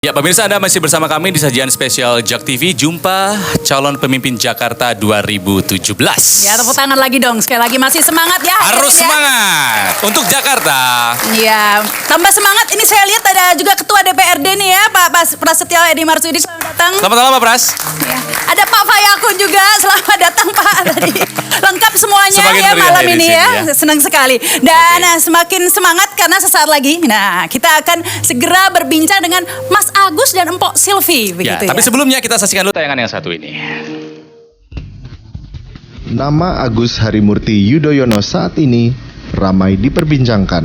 Ya, pemirsa, Anda masih bersama kami di sajian spesial JAK TV, Jumpa Calon Pemimpin Jakarta 2017. Ya, tepuk tangan lagi dong. Sekali lagi masih semangat ya. Harus ya. semangat untuk Jakarta. Ya, tambah semangat. Ini saya lihat ada juga Ketua DPRD nih ya, Pak Prasetyo Edi Marsudi. Selamat datang. Selamat malam, Pak Pras. Ya. Ada Pak Fayakun juga. Selamat datang, Pak. Tadi lengkap semuanya Semakin ya malam di ini sini, ya. Senang sekali. Dan semakin semangat karena sesaat lagi. Nah, kita akan segera berbincang dengan Mas Agus dan Empok Silvi. Begitu Tapi sebelumnya kita saksikan dulu tayangan yang satu ini. Nama Agus Harimurti Yudhoyono saat ini ramai diperbincangkan.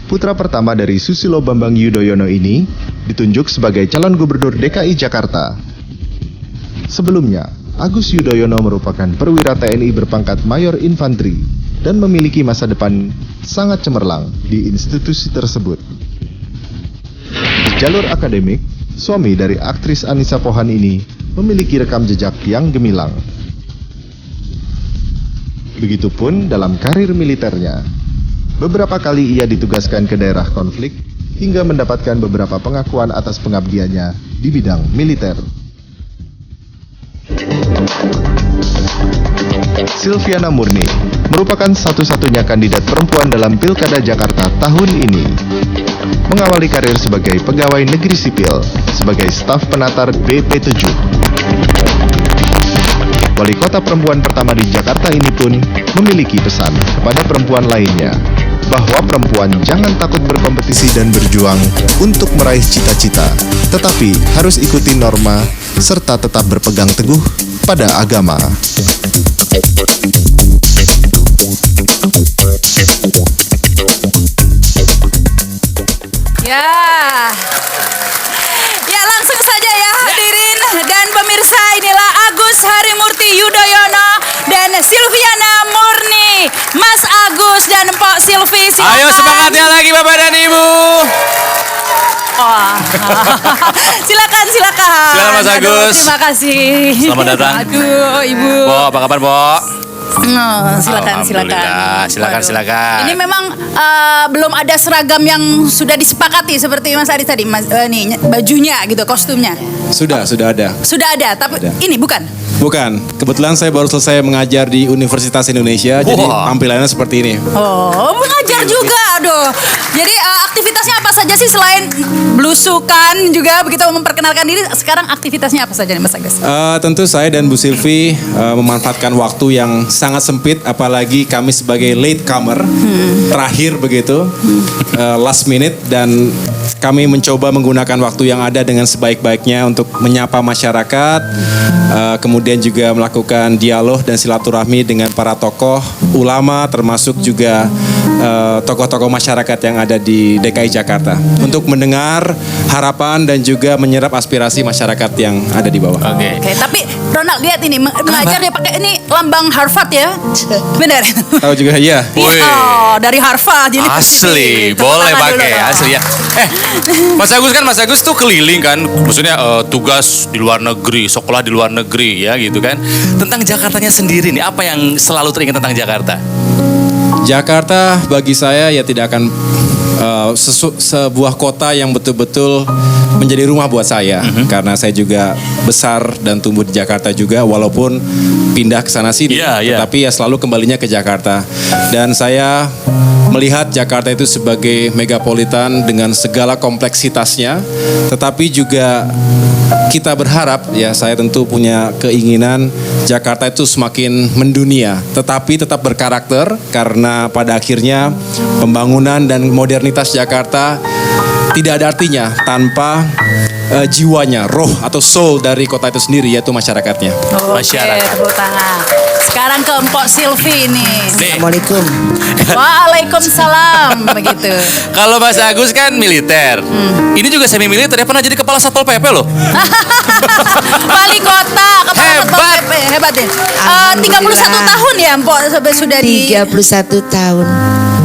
Putra pertama dari Susilo Bambang Yudhoyono ini ditunjuk sebagai calon gubernur DKI Jakarta. Sebelumnya, Agus Yudhoyono merupakan perwira TNI berpangkat Mayor Infanteri dan memiliki masa depan sangat cemerlang di institusi tersebut. Di jalur akademik, suami dari aktris Anissa Pohan ini memiliki rekam jejak yang gemilang. Begitupun dalam karir militernya. Beberapa kali ia ditugaskan ke daerah konflik hingga mendapatkan beberapa pengakuan atas pengabdiannya di bidang militer. Silviana Murni merupakan satu-satunya kandidat perempuan dalam Pilkada Jakarta tahun ini. Mengawali karir sebagai pegawai negeri sipil, sebagai staf penatar BP7. Wali kota perempuan pertama di Jakarta ini pun memiliki pesan kepada perempuan lainnya, bahwa perempuan jangan takut berkompetisi dan berjuang untuk meraih cita-cita, tetapi harus ikuti norma serta tetap berpegang teguh pada agama. Ya, langsung saja ya hadirin dan pemirsa, inilah Agus Harimurti Yudhoyono dan Silviana Murni. Mas Agus dan Empok Silvi, silakan. Ayo semangatnya lagi Bapak dan Ibu. Oh. Silakan. Silakan Mas Agus. Aduh, terima kasih. Selamat datang. Aduh, Ibu. Bo, apa kabar, Bo? Silakan. Alhamdulillah. Silakan. Ini memang belum ada seragam yang sudah disepakati seperti Mas Adi tadi, nih bajunya gitu, kostumnya. Sudah ada. Sudah ada, tapi Ada. ini bukan. Bukan, kebetulan saya baru selesai mengajar di Universitas Indonesia, jadi Wah. tampilannya seperti ini. Oh, mengajar juga, aduh. Jadi aktivitasnya apa saja sih selain belusukan juga begitu memperkenalkan diri? Sekarang aktivitasnya apa saja nih Mas Agus? Tentu saya dan Bu Silvi memanfaatkan waktu yang sangat sempit, apalagi kami sebagai late comer, terakhir begitu, last minute, dan kami mencoba menggunakan waktu yang ada dengan sebaik-baiknya untuk menyapa masyarakat, kemudian juga melakukan dialog dan silaturahmi dengan para tokoh ulama, termasuk juga tokoh-tokoh masyarakat yang ada di DKI Jakarta, untuk mendengar harapan dan juga menyerap aspirasi masyarakat yang ada di bawah. Oke. Oke, tapi Ronald lihat ini mengajar dia pakai ini lambang Harvard ya, benar? Tahu juga ya. Wih. Oh, dari Harvard jadi Asli, Tepuk boleh tangan dulu pakai dong. asli ya. Mas Agus tuh keliling kan, maksudnya tugas di luar negeri, sekolah di luar negeri ya gitu kan. Tentang Jakartanya sendiri nih, apa yang selalu teringat tentang Jakarta? Jakarta bagi saya ya tidak akan sebuah kota yang betul-betul menjadi rumah buat saya, karena saya juga besar dan tumbuh di Jakarta juga, walaupun pindah ke sana sini, tetapi ya selalu kembalinya ke Jakarta. Dan saya melihat Jakarta itu sebagai megapolitan dengan segala kompleksitasnya, tetapi juga kita berharap, ya saya tentu punya keinginan Jakarta itu semakin mendunia, tetapi tetap berkarakter, karena pada akhirnya pembangunan dan modernitas Jakarta tidak ada artinya tanpa jiwanya, roh atau soul dari kota itu sendiri, yaitu masyarakatnya. Oke, tepuk tangan. Sekarang ke Empok Silvi nih. Assalamualaikum. Waalaikumsalam, begitu. Kalau Mas Agus kan militer, ini juga semi militer ya, pernah jadi kepala satpol PP loh. Wali kota, kepala Satpol Hebat. PP, hebat ya. 31 Alhamdulillah. tahun ya, Empok sudah di 31 tahun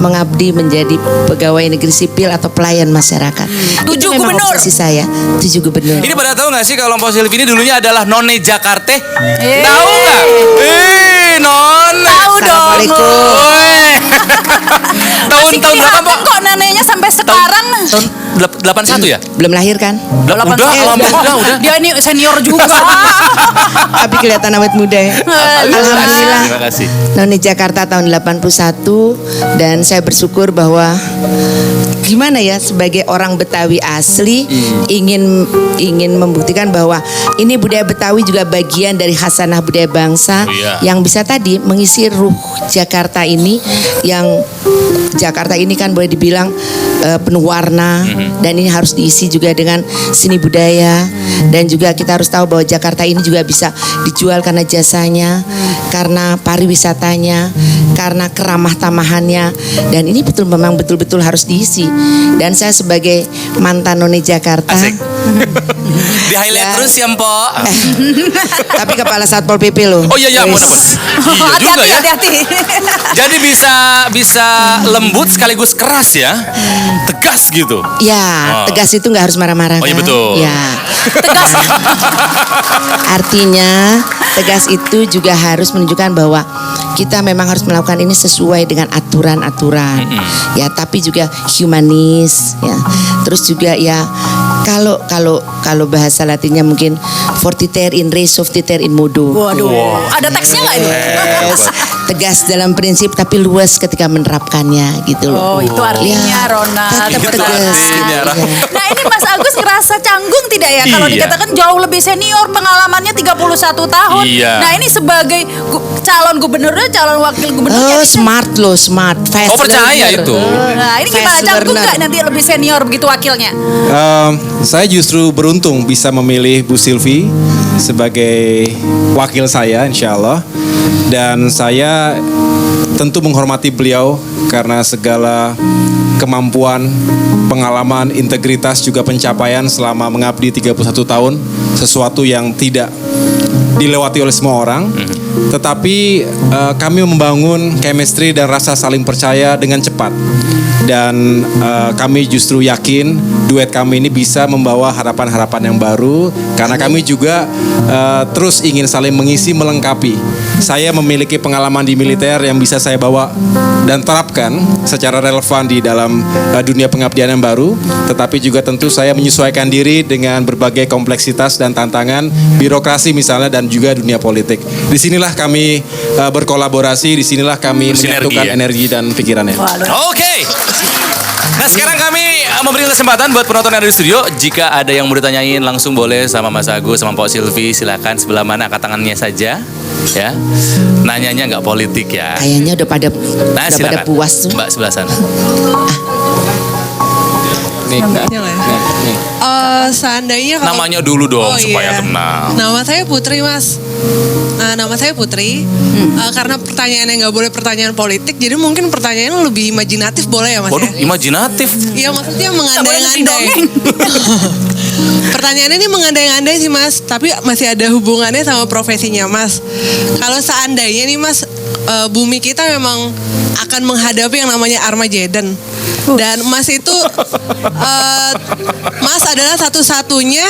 mengabdi menjadi pegawai negeri sipil atau pelayan masyarakat. Itu 7 memang gubernur. obsesi saya. 7 gubernur. Ini pada tahu nggak sih kalau Mpok Silvi ini dulunya adalah None Jakarta? Eh. Tahu nggak? Non. Tahu dong. Assalamualaikum. Weh. Masih Tahun berapa, kelihatan Mbak? kok neneknya sampai sekarang. Tahun 81 ya? Belum lahir kan? Udah, udah. Dia ini senior juga. Tapi kelihatan awet muda ya. Alhamdulillah. Terima kasih. Noni Jakarta tahun 81 dan saya bersyukur bahwa gimana ya sebagai orang Betawi asli ingin membuktikan bahwa ini budaya Betawi juga bagian dari khasanah budaya bangsa Oh, iya. yang bisa tadi mengisi ruh Jakarta ini yang Jakarta ini kan boleh dibilang penuh warna dan ini harus diisi juga dengan seni budaya dan juga kita harus tahu bahwa Jakarta ini juga bisa dijual karena jasanya, karena pariwisatanya, karena keramah tamahannya dan ini memang betul-betul harus diisi. Dan saya sebagai mantan noni Jakarta Asik. Di highlight Ya. terus ya, Mpok. tapi kepala Satpol PP loh. Oh iya, ampun. Wes. Iya juga ya. Hati-hati. Jadi bisa lembut sekaligus keras ya. Tegas gitu. Ya, Oh. tegas itu nggak harus marah-marah Oh, iya, kan? betul. Ya. Tegas. Artinya tegas itu juga harus menunjukkan bahwa kita memang harus melakukan ini sesuai dengan aturan-aturan. Ya, tapi juga humanis ya. Terus juga ya kalau bahasa Latinnya mungkin fortiter in res softiter in modo. Waduh, ada teksnya nggak ini? Yes, tegas dalam prinsip tapi luas ketika menerapkannya gitu loh. Oh, itu artinya Ya, Ronald. tetap Itu tegas. artinya, gitu. Ronald. Nah ini Mas Agus ngerasa canggung tidak ya kalau Iya. dikatakan jauh lebih senior pengalamannya 31 tahun. Iya. Nah ini sebagai calon gubernurnya, calon wakil gubernurnya. Oh, ini- smart loh, smart, fast Oh, percaya learner. itu. Nah ini gimana Fast canggung learner. nggak nanti lebih senior begitu wakilnya? Saya justru beruntung bisa memilih Bu Silvi sebagai wakil saya insya Allah. Dan saya tentu menghormati beliau karena segala kemampuan, pengalaman, integritas juga pencapaian selama mengabdi 31 tahun. Sesuatu yang tidak dilewati oleh semua orang. Tetapi kami membangun chemistry dan rasa saling percaya dengan cepat. Dan kami justru yakin duet kami ini bisa membawa harapan-harapan yang baru. Karena kami juga terus ingin saling mengisi, melengkapi. Saya memiliki pengalaman di militer yang bisa saya bawa dan terapkan secara relevan di dalam dunia pengabdian yang baru. Tetapi juga tentu saya menyesuaikan diri dengan berbagai kompleksitas dan tantangan birokrasi misalnya dan juga dunia politik. Disinilah kami berkolaborasi, disinilah kami Bersinergi, menyatukan ya? energi dan pikirannya. Oke. Nah sekarang kami memberi kesempatan buat penonton yang ada di studio. Jika ada yang mau ditanyain langsung boleh sama Mas Agus, sama Pak Silvi. Silakan sebelah mana angkat tangannya saja. Ya, nanyanya nggak politik ya. Kayaknya udah pada Nah udah pada silakan. puas tuh. Mbak sebelah sana. Nih, nih. Seandainya kalau Namanya dulu dong Oh, supaya iya. kenal. Nama saya Putri, Mas. Nama saya Putri. Karena pertanyaannya nggak boleh pertanyaan politik, jadi mungkin pertanyaannya lebih imajinatif boleh ya, Mas? Waduh, Ya? imajinatif. Iya, maksudnya boleh mengandai-andai. dongeng. Pertanyaannya ini mengandai-andai sih, Mas. Tapi masih ada hubungannya sama profesinya, Mas. Kalau seandainya nih, Mas, bumi kita memang akan menghadapi yang namanya Armageddon. Dan Mas itu, Mas adalah satu-satunya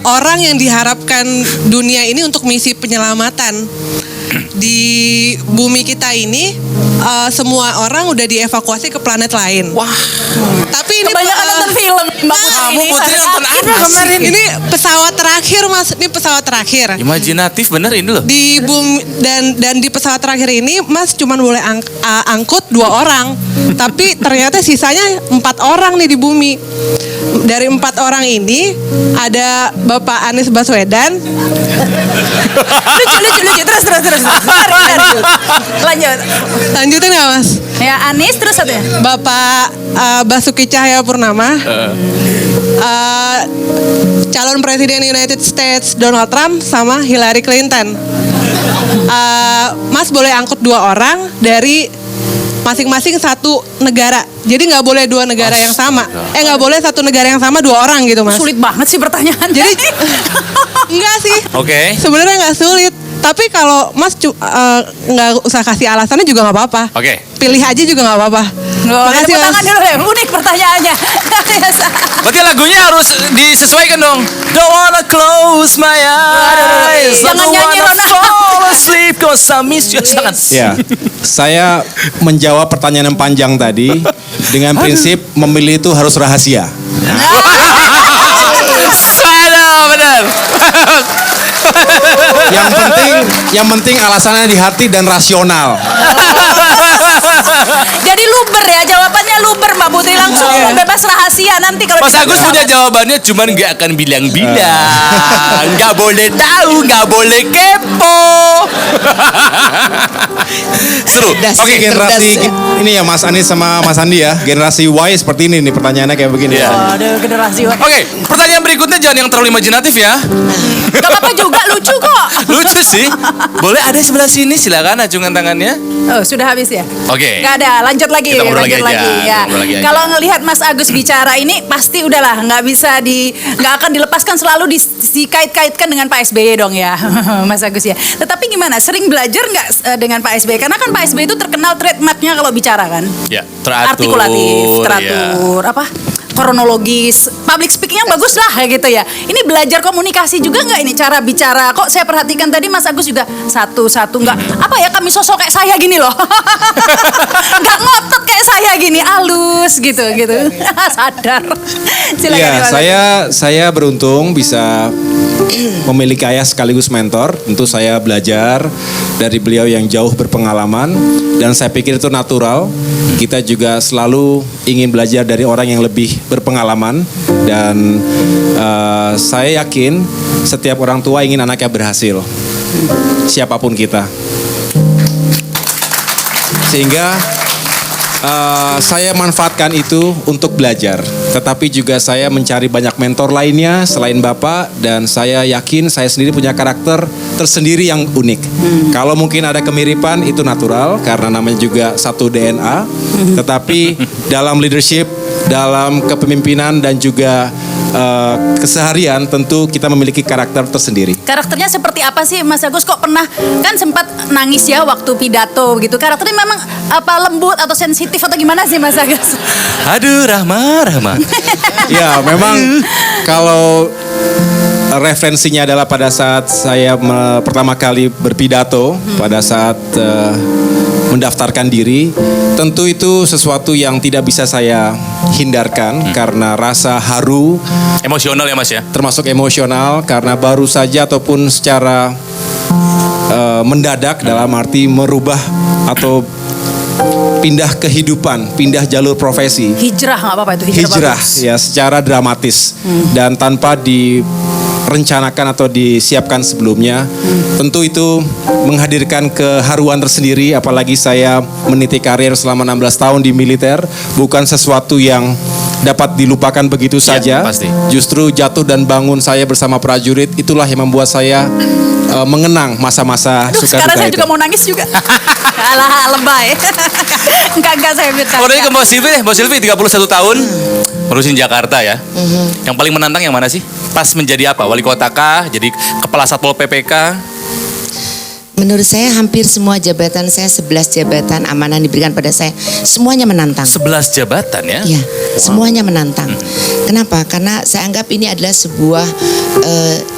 orang yang diharapkan dunia ini untuk misi penyelamatan. Di bumi kita ini semua orang udah dievakuasi ke planet lain. Wah, Tapi ini Kebanyakan nonton film. Mbak kamu Putri nonton apa sih? ini pesawat terakhir, Mas. Ini pesawat terakhir. Imajinatif bener ini loh. Di bumi dan di pesawat terakhir ini Mas cuman boleh angkut 2 orang. Tapi ternyata sisanya 4 orang nih di bumi. Dari 4 orang ini ada Bapak Anies Baswedan. Lucu. Terus. Menarik. Lanjut. Lanjutin nggak, Mas? Ya Anies terus satunya. Bapak Basuki Cahayapurnama. Calon Presiden United States Donald Trump sama Hillary Clinton. Mas boleh angkut 2 orang dari masing-masing satu negara. Jadi nggak boleh 2 negara yang sama. Nggak boleh 1 negara yang sama 2 orang gitu, Mas. Sulit banget sih pertanyaan. Jadi enggak sih. Oke. Sebenarnya nggak sulit. Tapi kalau Mas nggak usah kasih alasannya juga nggak apa-apa. Oke. Pilih aja juga nggak apa-apa. Makasih Mas. tangan dulu deh. Unik pertanyaannya. Biasa. Berarti lagunya harus disesuaikan dong. Don't wanna close my eyes. Jangan Don't nyanyi, wanna Ronald. fall asleep cause I miss you. Jangan. Ya, Saya menjawab pertanyaan yang panjang tadi dengan prinsip memilih itu harus rahasia. Salah, benar. Yang penting alasannya di hati dan rasional. Jadi luber ya, jawabannya luber Mbak Putri, langsung bebas rahasia nanti kalau Mas Agus punya jawabannya, cuman nggak akan bilang-bilang, nggak boleh tahu, nggak boleh kepo. Seru. Oke, generasi ini ya Mas Anies sama Mas Andi ya, generasi Y seperti ini nih pertanyaannya kayak begini. Iya. Aduh, generasi Oke, pertanyaan berikutnya jangan yang terlalu imajinatif ya. Gak apa-apa juga, lucu kok. Lucu sih. Boleh ada sebelah sini, silakan acungkan tangannya. Oh, sudah habis ya? Oke. Gak ada, lanjut lagi. Kita ngobrol lagi lanjut aja, ya. ngobrol lagi aja. Kalau ngelihat Mas Agus bicara ini pasti udahlah nggak akan dilepaskan, selalu dikait-kaitkan dengan Pak SBY dong ya, Mas Agus ya. Tetapi gimana? Sering belajar nggak dengan Pak SBY? Karena kan Pak SBY itu terkenal trademarknya kalau bicara kan. Ya, teratur. Artikulatif, ya. teratur, apa? Kronologis, public speakingnya bagus lah kayak gitu ya. Ini belajar komunikasi juga nggak ini cara bicara? Kok saya perhatikan tadi Mas Agus juga satu-satu nggak apa ya, kami sosok kayak saya gini loh, nggak ngotot kayak saya gini, halus gitu. Sadar. Silakan Ya, Mas. saya beruntung bisa memiliki ayah sekaligus mentor. Tentu saya belajar dari beliau yang jauh berpengalaman dan saya pikir itu natural. Kita juga selalu ingin belajar dari orang yang lebih berpengalaman dan saya yakin setiap orang tua ingin anaknya berhasil, siapapun kita. Sehingga saya manfaatkan itu untuk belajar. Tetapi juga saya mencari banyak mentor lainnya selain Bapak. Dan saya yakin saya sendiri punya karakter tersendiri yang unik. Kalau mungkin ada kemiripan itu natural karena namanya juga satu DNA. Tetapi dalam leadership, dalam kepemimpinan dan juga keseharian tentu kita memiliki karakter tersendiri. Karakternya seperti apa sih Mas Agus? Kok pernah kan sempat nangis ya waktu pidato gitu. Karakternya memang apa, lembut atau sensitif atau gimana sih Mas Agus? Aduh, Rahma. Ya, memang kalau referensinya adalah pada saat saya pertama kali berpidato, pada saat mendaftarkan diri, tentu itu sesuatu yang tidak bisa saya hindarkan karena rasa haru, Emosional ya Mas ya. termasuk emosional karena baru saja ataupun secara mendadak dalam arti merubah atau pindah kehidupan, pindah jalur profesi. Hijrah nggak apa-apa itu, Hijrah bagus. ya secara dramatis dan tanpa direncanakan atau disiapkan sebelumnya. Tentu itu menghadirkan keharuan tersendiri, apalagi saya meniti karir selama 16 tahun di militer, bukan sesuatu yang dapat dilupakan begitu saja. pasti. Justru jatuh dan bangun saya bersama prajurit itulah yang membuat saya mengenang masa-masa Aduh, suka sekarang duka saya itu. juga mau nangis juga. Alah, lebay. Enggak saya bercanda. Kemudian ke Mbak Silvi deh. Mbak Silvi 31 tahun ngurusin Jakarta ya. Yang paling menantang yang mana sih? Pas menjadi apa? Wali kota kah? Jadi kepala Satpol PPK? Menurut saya hampir semua jabatan saya, 11 jabatan amanah diberikan pada saya, semuanya menantang. 11 jabatan ya? Ya, semuanya menantang. Kenapa? Karena saya anggap ini adalah sebuah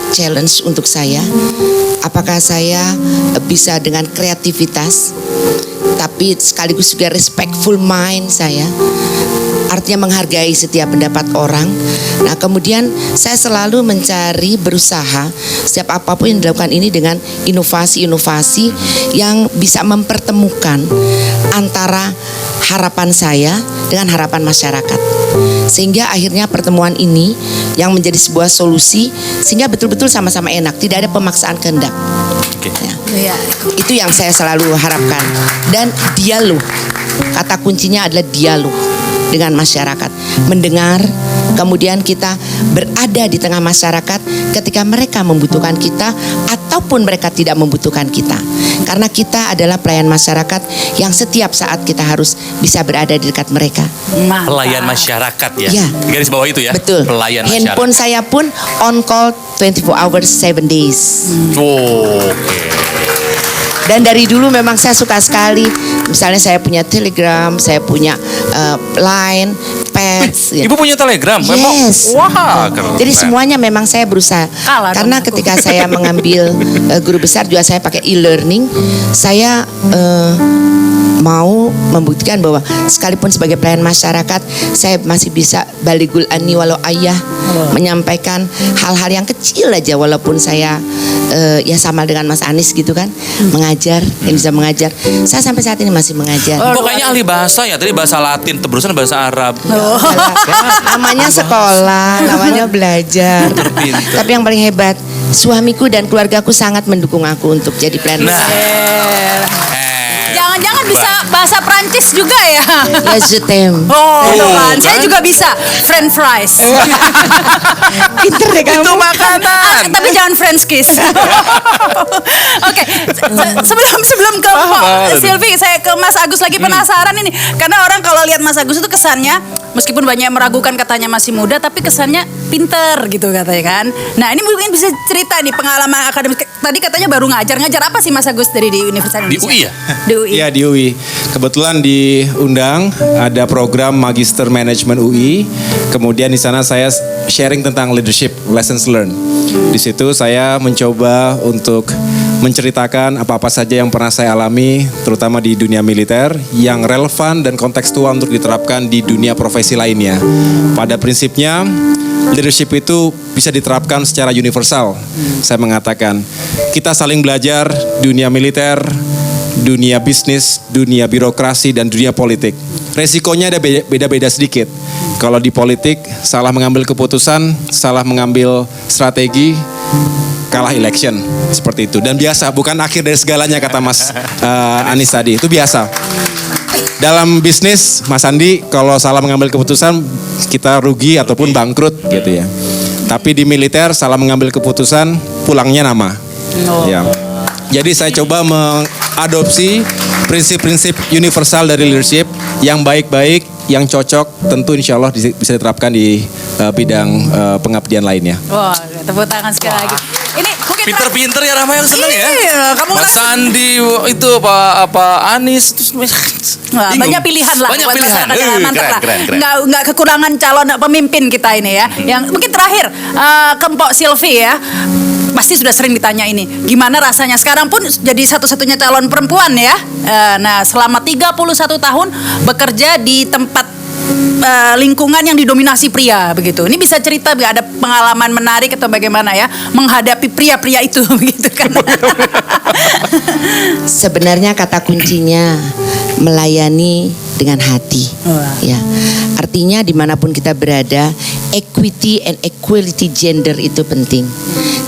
challenge untuk saya. Apakah saya bisa dengan kreativitas, tapi sekaligus juga respectful mind saya. Artinya menghargai setiap pendapat orang. Nah, kemudian saya selalu mencari, berusaha setiap apapun yang dilakukan ini dengan inovasi-inovasi yang bisa mempertemukan antara harapan saya dengan harapan masyarakat. Sehingga akhirnya pertemuan ini yang menjadi sebuah solusi sehingga betul-betul sama-sama enak, tidak ada pemaksaan kehendak. Oke. Ya. Iya. Itu yang saya selalu harapkan. Dan dialog. Kata kuncinya adalah dialog dengan masyarakat. Mendengar, kemudian kita berada di tengah masyarakat ketika mereka membutuhkan kita ataupun mereka tidak membutuhkan kita. Karena kita adalah pelayan masyarakat yang setiap saat kita harus bisa berada di dekat mereka. Mantap. Pelayan masyarakat ya? Ya. Garis bawah itu ya? Betul. Pelayan Handphone masyarakat. saya pun on call 24 hours 7 days. Oke. Dan dari dulu memang saya suka sekali. Misalnya saya punya Telegram, saya punya Line. pers. Ya. Ibu punya Telegram? Memang? Yes. Wah, keren. Jadi semuanya memang saya berusaha. Kalah Karena dong aku. ketika saya mengambil guru besar juga saya pakai e-learning. Saya mau membuktikan bahwa sekalipun sebagai pelayan masyarakat, saya masih bisa baligul ani walau ayah, menyampaikan hal-hal yang kecil aja walaupun saya ya sama dengan Mas Anies gitu kan, mengajar, yang bisa mengajar. Saya sampai saat ini masih mengajar. Kok kayaknya ahli bahasa ya? Tadi bahasa Latin, terusan bahasa Arab. Namanya sekolah, namanya belajar. Pinter. Tapi yang paling hebat, suamiku dan keluargaku sangat mendukung aku untuk jadi pelayan Nah. masyarakat. Jangan-jangan bisa bahasa Prancis juga ya? Ya je t'aime. Oh, itu kan. kan? Saya juga bisa French fries. Pinter deh kamu. Itu makanan. Tapi jangan French kiss. Oke, sebelum ke Paham. Silvi, saya ke Mas Agus lagi penasaran ini. Karena orang kalau lihat Mas Agus itu kesannya meskipun banyak yang meragukan katanya masih muda, tapi kesannya pinter gitu katanya kan. Nah ini mungkin bisa cerita nih pengalaman akademis. Tadi katanya baru ngajar apa sih Mas Agus dari di Universitas Di Indonesia? UI ya? Di UI. Iya di UI. Kebetulan diundang ada program Magister Manajemen UI. Kemudian di sana saya sharing tentang leadership lessons learned. Di situ saya mencoba untuk menceritakan apa-apa saja yang pernah saya alami, terutama di dunia militer, yang relevan dan kontekstual untuk diterapkan di dunia profesi lainnya. Pada prinsipnya, leadership itu bisa diterapkan secara universal. Saya mengatakan, kita saling belajar dunia militer, dunia bisnis, dunia birokrasi, dan dunia politik. Resikonya ada beda-beda sedikit. Kalau di politik, salah mengambil keputusan, salah mengambil strategi, kalah election. Seperti itu. Dan biasa, bukan akhir dari segalanya kata Mas Anies tadi. Itu biasa. Dalam bisnis, Mas Andi, kalau salah mengambil keputusan, kita rugi ataupun bangkrut gitu ya. Tapi di militer, salah mengambil keputusan, pulangnya nama. Ya. Jadi saya coba mengadopsi prinsip-prinsip universal dari leadership yang baik-baik, yang cocok, tentu insya Allah bisa diterapkan di bidang pengabdian lainnya. Wah, tepuk tangan sekali lagi. Ini mungkin Pinter-pinter ya Rama yang seneng ya. Iya, kamu Mas langsung- Sandi itu apa Anies terus Wah, bingung. banyak pilihan lah Banyak buat pilihan. masyarakat. Mantap lah. Keren. Nggak kekurangan calon pemimpin kita ini ya. Yang mungkin terakhir ke Mpok Silvi ya. Pasti sudah sering ditanya ini. Gimana rasanya sekarang pun jadi satu-satunya calon perempuan ya. Nah, selama 31 tahun bekerja di tempat lingkungan yang didominasi pria begitu. Ini bisa cerita nggak ada pengalaman menarik atau bagaimana ya menghadapi pria-pria itu begitu kan? Sebenarnya kata kuncinya melayani dengan hati. Wah. Ya, artinya dimanapun kita berada, equity and equality gender itu penting.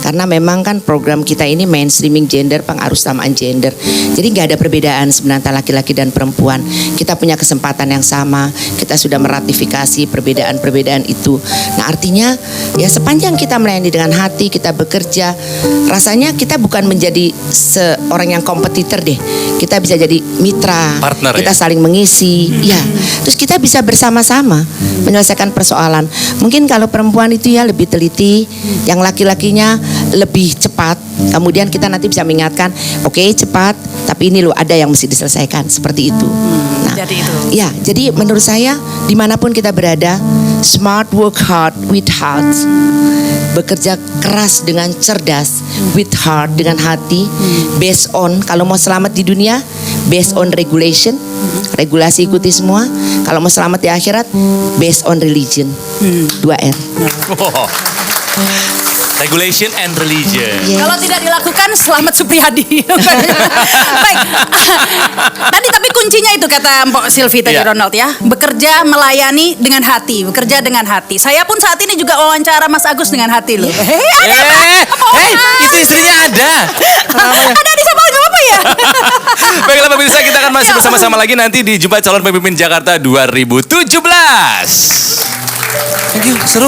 Karena memang kan program kita ini mainstreaming gender, pengarusamaan gender. Jadi nggak ada perbedaan sebenarnya antara laki-laki dan perempuan. Kita punya kesempatan yang sama. Kita sudah meratifikasi perbedaan-perbedaan itu. Nah artinya ya sepanjang kita melayani dengan hati, kita bekerja, rasanya kita bukan menjadi seorang yang kompetitor deh. Kita bisa jadi mitra. Partner kita ya? saling mengisi. Ya, terus kita bisa bersama-sama menyelesaikan persoalan. Mungkin kalau perempuan itu ya lebih teliti, yang laki-lakinya lebih cepat. Kemudian kita nanti bisa mengingatkan, oke, cepat, tapi ini loh ada yang mesti diselesaikan seperti itu. Nah, Jadi itu. ya, jadi menurut saya dimanapun kita berada, smart work hard with heart. Bekerja keras dengan cerdas, with heart, dengan hati, based on, kalau mau selamat di dunia, based on regulation, regulasi ikuti semua. Kalau mau selamat di akhirat, based on religion, 2R. Wow. Regulation and religion. Yes. Kalau tidak dilakukan, selamat Supriyadi. Baik. Tadi tapi kuncinya itu kata Mpok Silvi tadi Iya. Ronald ya. Bekerja melayani dengan hati. Bekerja dengan hati. Saya pun saat ini juga wawancara Mas Agus dengan hati loh. Itu istrinya ada. Ada di sama nggak apa-apa ya? Baiklah pemirsa, kita akan masih bersama-sama lagi nanti di Jumpa Calon Pemimpin Jakarta 2017. Thank you, seru.